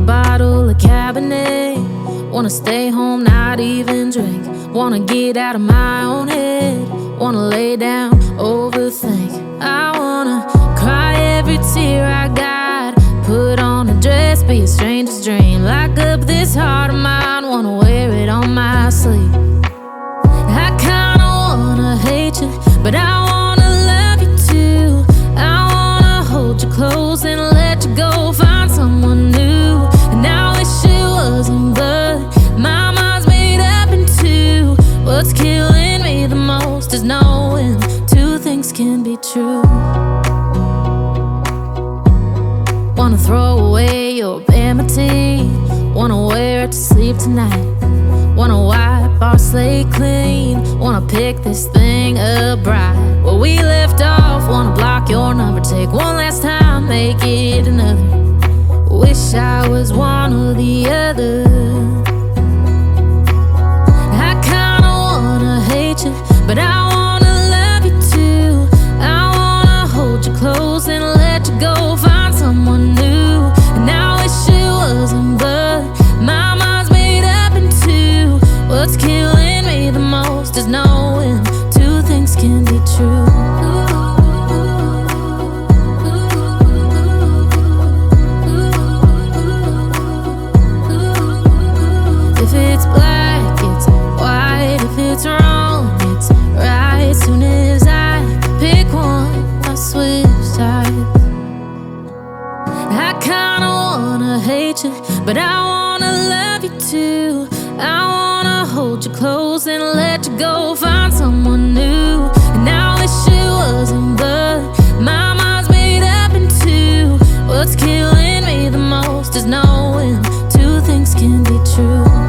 bottle of Cabernet. Wanna stay home, not even drink. Wanna get out of my own head. Wanna lay down, overthink. I wanna cry every tear I got. Put on a dress, be a stranger's dream. Lock up this heart of mine, wanna wear it on my sleeve. I kinda wanna hate you, but I wanna love you too. I wanna hold you close and let you go, find someone new. And I wish it wasn't, but my mind's made up in two. What's killing me the most is knowing two things can be true. Wanna throw away your vanity. Wanna wear it to sleep tonight. Wanna wipe our slate clean. Wanna pick this thing up right where we left off. Wanna block your number, take one last time, make it another. Wish I was one or the other. I kinda wanna hate you, but I wanna love you too. I wanna hold you close and let you go, find someone new. And I wish it wasn't, but my mind's made up in two. What's killing me the most is knowing two things can be true. If it's black, it's white. If it's wrong, it's right. Soon as I pick one, I switch sides. I kinda wanna hate you, but I wanna love you too. I wanna hold you close and let you go, find someone new. And I wish it wasn't, but my mind's made up in two. What's killing me the most is knowing two things can be true.